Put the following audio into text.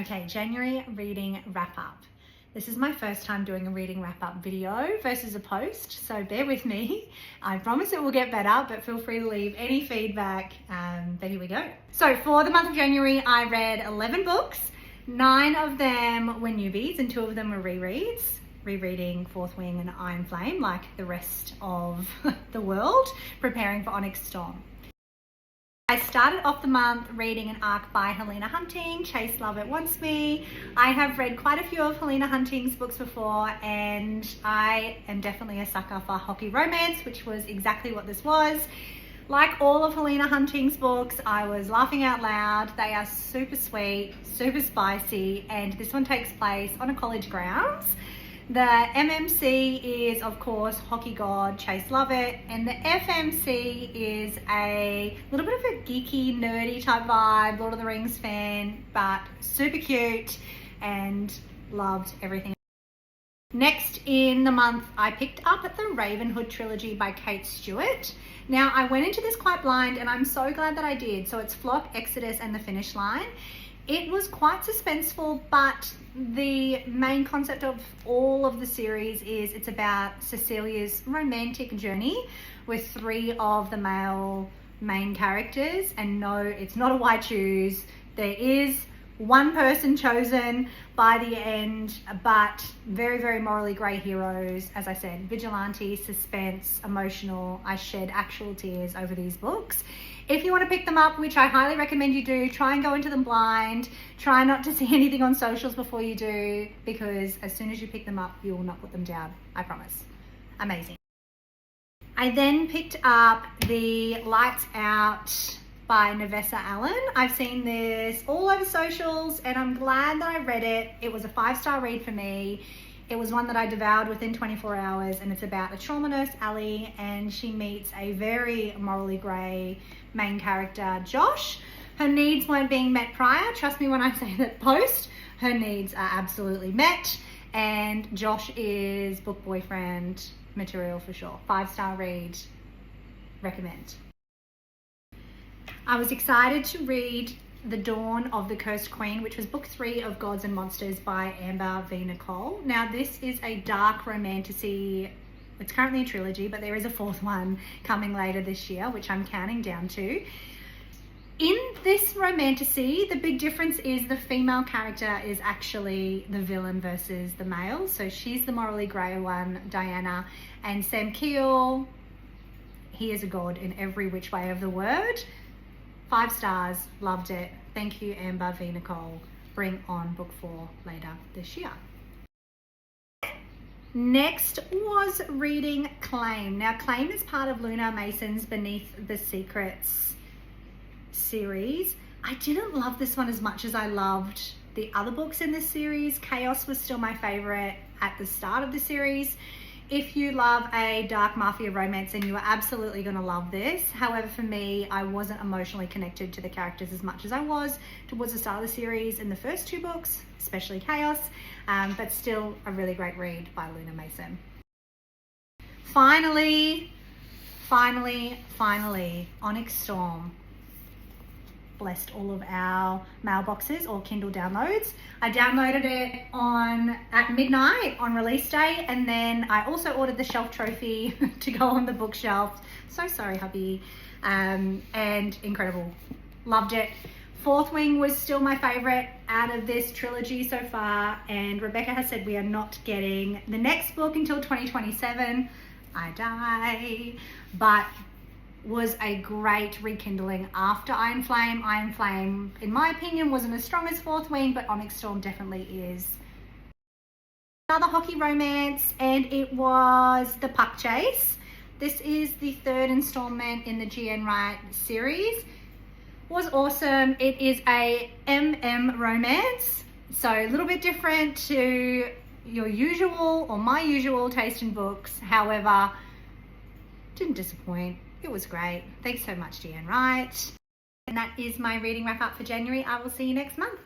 Okay, January reading wrap up. This is my first time doing a reading wrap up video versus a post, so bear with me. I promise it will get better, but feel free to leave any feedback, but here we go. So for the month of January, I read 11 books. 9 of them were newbies and 2 of them were rereads. Rereading Fourth Wing and Iron Flame like the rest of the world, preparing for Onyx Storm. I started off the month reading an arc by Helena Hunting, Chase Lovett Wants Me. I have read quite a few of Helena Hunting's books before, and I am definitely a sucker for hockey romance, which was exactly what this was. Like all of Helena Hunting's books, I was laughing out loud. They are super sweet, super spicy, and this one takes place on a college grounds. The MMC is, of course, hockey god Chase Lovett, and the FMC is a little bit of a geeky, nerdy type vibe, Lord of the Rings fan, but super cute and loved everything. Next in the month, I picked up the Ravenhood Trilogy by Kate Stewart. Now, I went into this quite blind, and I'm so glad that I did. So it's Flock, Exodus, and The Finish Line. It was quite suspenseful, but the main concept of all of the series is it's about Cecilia's romantic journey with 3 of the male main characters. And no, it's not a white choose. There is one person chosen by the end, but very, very morally grey heroes. As I said, vigilante, suspense, emotional. I shed actual tears over these books. If you want to pick them up, which I highly recommend you do, try and go into them blind. Try not to see anything on socials before you do, because as soon as you pick them up, you will not put them down. I promise. Amazing. I then picked up the Lights Out by Nevessa Allen. I've seen this all over socials, and I'm glad that I read it. It was a 5-star read for me. It was one that I devoured within 24 hours, and it's about a trauma nurse, Allie, and she meets a very morally grey main character, Josh. Her needs weren't being met prior. Trust me when I say that post, her needs are absolutely met, and Josh is book boyfriend material for sure. 5-star read, recommend. I was excited to read The Dawn of the Cursed Queen, which was book 3 of Gods and Monsters by Amber V. Nicole. Now, this is a dark romantasy. It's currently a trilogy, but there is a 4th one coming later this year, which I'm counting down to. In this romantasy, the big difference is the female character is actually the villain versus the male. So she's the morally grey one, Diana, and Sam Keel, he is a god in every which way of the word. 5 stars, loved it. Thank you, Amber V. Nicole. Bring on book 4 later this year. Next was reading Claim. Now, Claim is part of Luna Mason's Beneath the Secrets series. I didn't love this one as much as I loved the other books in this series. Chaos was still my favorite at the start of the series. If you love a dark mafia romance, then you are absolutely going to love this. However, for me, I wasn't emotionally connected to the characters as much as I was towards the start of the series in the first 2 books, especially Chaos, but still a really great read by Luna Mason. Finally, Onyx Storm blessed all of our mailboxes or Kindle downloads. I downloaded it at midnight on release day, and then I also ordered the shelf trophy to go on the bookshelf. So sorry, hubby. And incredible. Loved it. Fourth Wing was still my favorite out of this trilogy so far, and Rebecca has said we are not getting the next book until 2027. I die. But was a great rekindling after Iron Flame. Iron Flame, in my opinion, wasn't as strong as Fourth Wing, but Onyx Storm definitely is. Another hockey romance, and it was The Puck Chase. This is the 3rd installment in the GN Wright series. Was awesome. It is a MM romance, so a little bit different to your usual or my usual taste in books. However, didn't disappoint. It was great. Thanks so much, GN Wright. And that is my reading wrap up for January. I will see you next month.